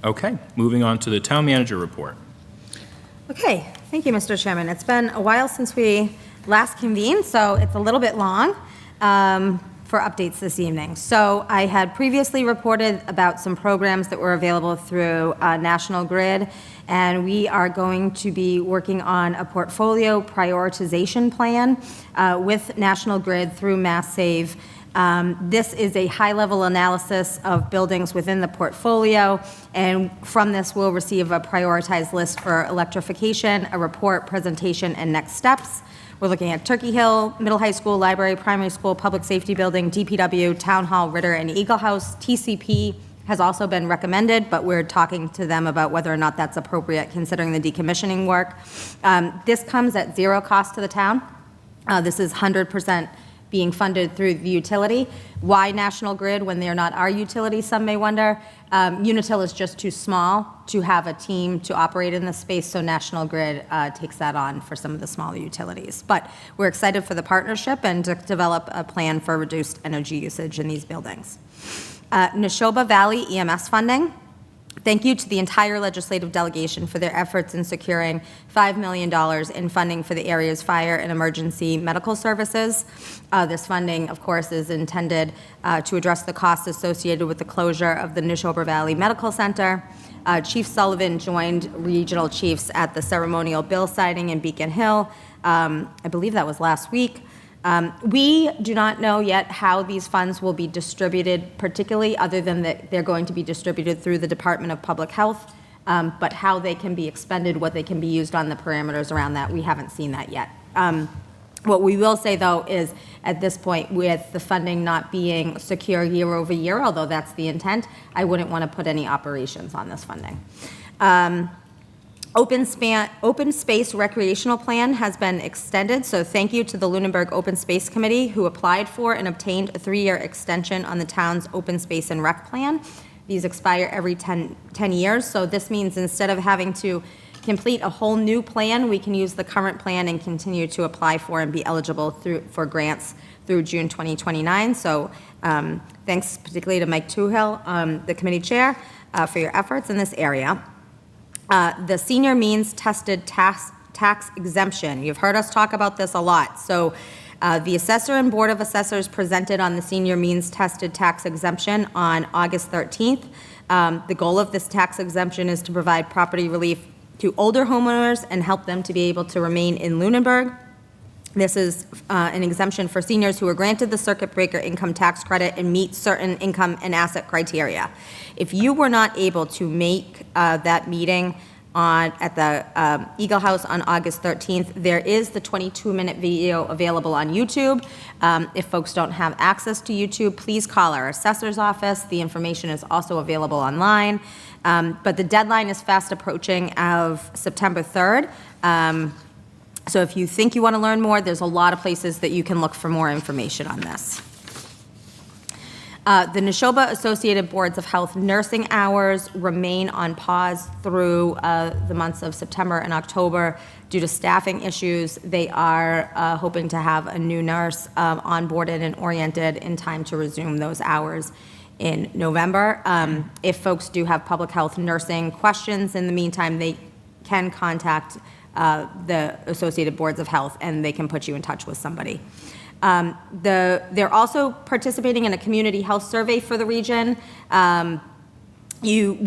Okay, moving on to the town manager report. Okay, thank you, Mr. Chairman. It's been a while since we last convened, so it's a little bit long for updates this evening. So I had previously reported about some programs that were available through National Grid, and we are going to be working on a portfolio prioritization plan with National Grid through Mass Save. This is a high-level analysis of buildings within the portfolio, and from this we'll receive a prioritized list for electrification, a report, presentation, and next steps. We're looking at Turkey Hill, Middle High School, Library, Primary School, Public Safety Building, DPW, Town Hall, Ritter, and Eagle House. TCP has also been recommended, but we're talking to them about whether or not that's appropriate considering the decommissioning work. This comes at zero cost to the town. This is 100% being funded through the utility. Why National Grid when they're not our utility, some may wonder. Unitil is just too small to have a team to operate in this space, so National Grid takes that on for some of the smaller utilities. But we're excited for the partnership and to develop a plan for reduced energy usage in these buildings. Neshoba Valley EMS funding. Thank you to the entire legislative delegation for their efforts in securing $5 million in funding for the area's fire and emergency medical services. This funding, of course, is intended to address the costs associated with the closure of the Neshoba Valley Medical Center. Chief Sullivan joined regional chiefs at the ceremonial bill signing in Beacon Hill. I believe that was last week. We do not know yet how these funds will be distributed, particularly other than that they're going to be distributed through the Department of Public Health, but how they can be expended, what they can be used on, the parameters around that, we haven't seen that yet. What we will say, though, is at this point, with the funding not being secure year over year, although that's the intent, I wouldn't want to put any operations on this funding. Open Space Recreational Plan has been extended, so thank you to the Lunenburg Open Space Committee who applied for and obtained a 3-year extension on the town's Open Space and Rec Plan. These expire every 10 years, so this means instead of having to complete a whole new plan, we can use the current plan and continue to apply for and be eligible for grants through June 2029. So thanks particularly to Mike Tuhill, the committee chair, for your efforts in this area. The senior means tested tax exemption. You've heard us talk about this a lot. So the assessor and board of assessors presented on the senior means tested tax exemption on August 13th. The goal of this tax exemption is to provide property relief to older homeowners and help them to be able to remain in Lunenburg. This is an exemption for seniors who are granted the circuit breaker income tax credit and meet certain income and asset criteria. If you were not able to make that meeting at the Eagle House on August 13th, there is the 22-minute video available on YouTube. If folks don't have access to YouTube, please call our assessor's office. The information is also available online. But the deadline is fast approaching of September 3rd. So if you think you want to learn more, there's a lot of places that you can look for more information on this. The Neshoba Associated Boards of Health nursing hours remain on pause through the months of September and October due to staffing issues. They are hoping to have a new nurse onboarded and oriented in time to resume those hours in November. If folks do have public health nursing questions in the meantime, they can contact the Associated Boards of Health and they can put you in touch with somebody. They're also participating in a community health survey for the region. We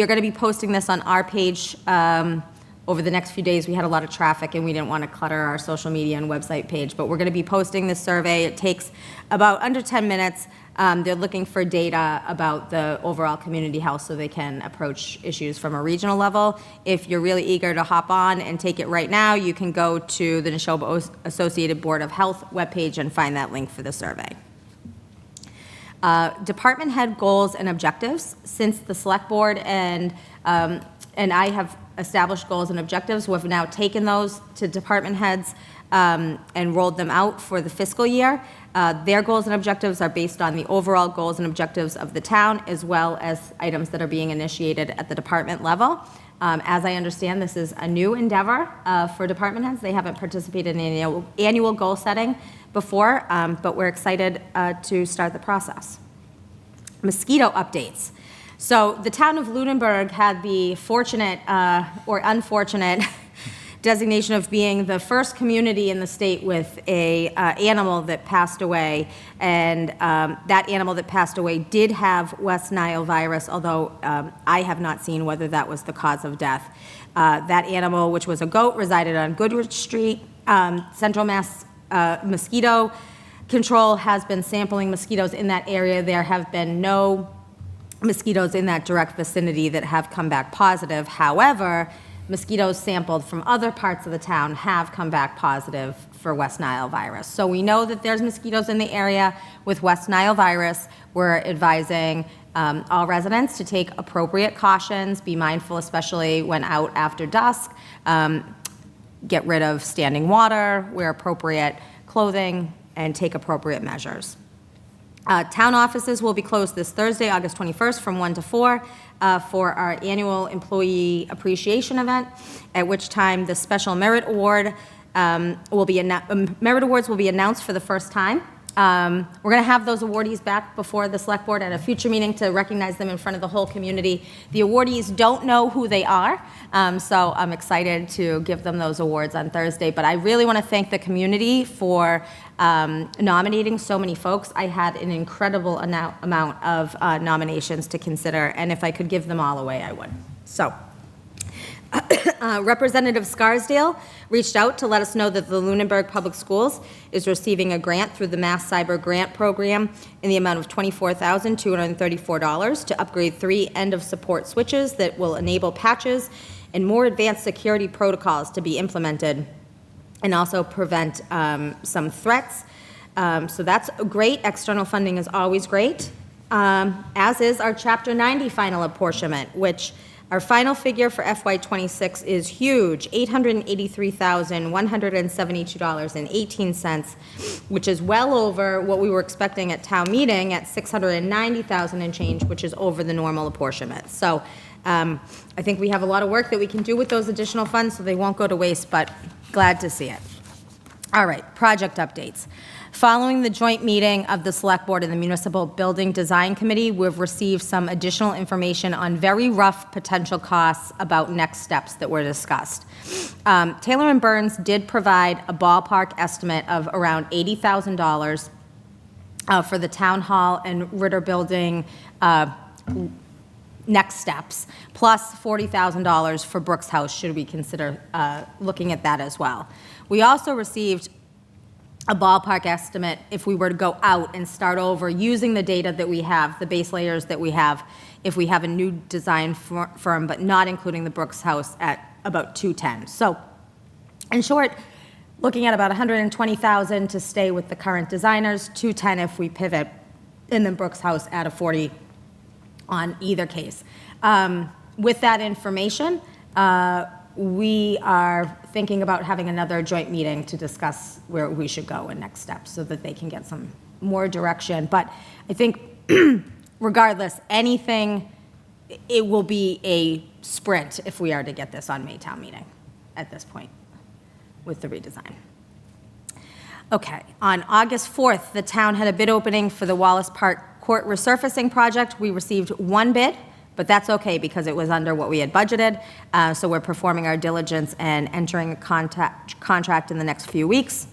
are going to be posting this on our page over the next few days. We had a lot of traffic and we didn't want to clutter our social media and website page, but we're going to be posting this survey. It takes about under 10 minutes. They're looking for data about the overall community health so they can approach issues from a regional level. If you're really eager to hop on and take it right now, you can go to the Neshoba Associated Board of Health webpage and find that link for the survey. Department head goals and objectives. Since the select board and I have established goals and objectives, we've now taken those to department heads and rolled them out for the fiscal year. Their goals and objectives are based on the overall goals and objectives of the town, as well as items that are being initiated at the department level. As I understand, this is a new endeavor for department heads. They haven't participated in annual goal setting before, but we're excited to start the process. Mosquito updates. So the town of Lunenburg had the fortunate or unfortunate designation of being the first community in the state with a animal that passed away, and that animal that passed away did have West Nile virus, although I have not seen whether that was the cause of death. That animal, which was a goat, resided on Goodrich Street. Central Mass Mosquito Control has been sampling mosquitoes in that area. There have been no mosquitoes in that direct vicinity that have come back positive. However, mosquitoes sampled from other parts of the town have come back positive for West Nile virus. So we know that there's mosquitoes in the area with West Nile virus. We're advising all residents to take appropriate cautions, be mindful, especially when out after dusk, get rid of standing water, wear appropriate clothing, and take appropriate measures. Town offices will be closed this Thursday, August 21st, from 1 to 4 for our annual employee appreciation event, at which time the special merit award merit awards will be announced for the first time. We're going to have those awardees back before the select board at a future meeting to recognize them in front of the whole community. The awardees don't know who they are, so I'm excited to give them those awards on Thursday. But I really want to thank the community for nominating so many folks. I had an incredible amount of nominations to consider, and if I could give them all away, I would. So. Representative Scarsdale reached out to let us know that the Lunenburg Public Schools is receiving a grant through the Mass Cyber Grant Program in the amount of $24,234 to upgrade 3 end-of-support switches that will enable patches and more advanced security protocols to be implemented and also prevent some threats. So that's great. External funding is always great, as is our Chapter 90 final apportionment, which our final figure for FY26 is huge, $883,172.18, which is well over what we were expecting at town meeting at $690,000 and change, which is over the normal apportionment. So I think we have a lot of work that we can do with those additional funds, so they won't go to waste, but glad to see it. All right, project updates. Following the joint meeting of the Select Board and the Municipal Building Design Committee, we've received some additional information on very rough potential costs about next steps that were discussed. Taylor & Burns did provide a ballpark estimate of around $80,000 for the Town Hall and Ritter Building next steps, plus $40,000 for Brooks House, should we consider looking at that as well. We also received a ballpark estimate if we were to go out and start over using the data that we have, the base layers that we have, if we have a new design firm, but not including the Brooks House at about $210. So in short, looking at about $120,000 to stay with the current designers, $210 if we pivot, and then Brooks House at a $40 on either case. With that information, we are thinking about having another joint meeting to discuss where we should go in next steps so that they can get some more direction. But I think regardless, anything, it will be a sprint if we are to get this on May town meeting at this point with the redesign. Okay, on August 4th, the town had a bid opening for the Wallace Park Court resurfacing project. We received 1 bid. But that's okay because it was under what we had budgeted. So we're performing our diligence and entering a contract in the next few weeks.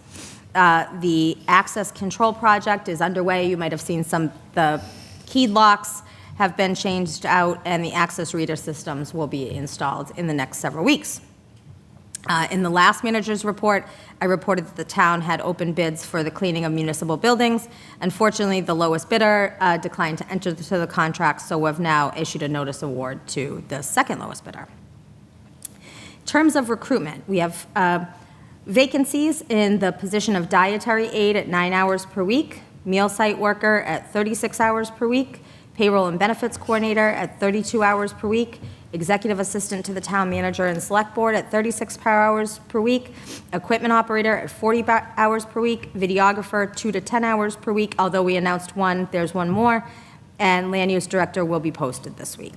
The access control project is underway. You might have seen the keyed locks have been changed out, and the access reader systems will be installed in the next several weeks. In the last manager's report, I reported that the town had opened bids for the cleaning of municipal buildings. Unfortunately, the lowest bidder declined to enter into the contract, so we've now issued a notice award to the second lowest bidder. In terms of recruitment, we have vacancies in the position of dietary aide at 9 hours per week, meal site worker at 36 hours per week, payroll and benefits coordinator at 32 hours per week, executive assistant to the town manager and select board at 36 hours per week, equipment operator at 40 hours per week, videographer 2 to 10 hours per week, although we announced one, there's one more, and land use director will be posted this week.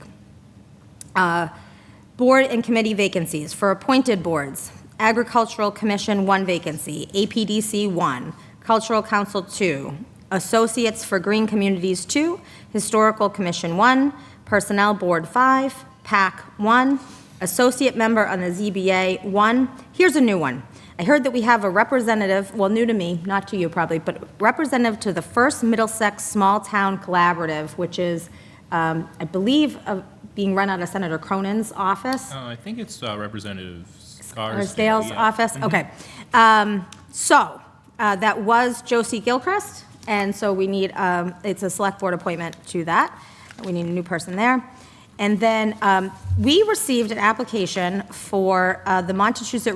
Board and committee vacancies. For appointed boards, Agricultural Commission 1 vacancy, APDC 1, Cultural Council 2, Associates for Green Communities 2, Historical Commission 1, Personnel Board, 5, PAC, 1, Associate Member on the ZBA, 1. Here's a new one. I heard that we have a representative, well, new to me, not to you probably, but representative to the First Middlesex Small Town Collaborative, which is, I believe, being run out of Senator Cronin's office. I think it's Representative Scarsdale. Scarsdale's yeah. office, okay. That was Josie Gilchrist, and so we need, it's a select board appointment to that. We need a new person there. And then we received an application for the Montechusett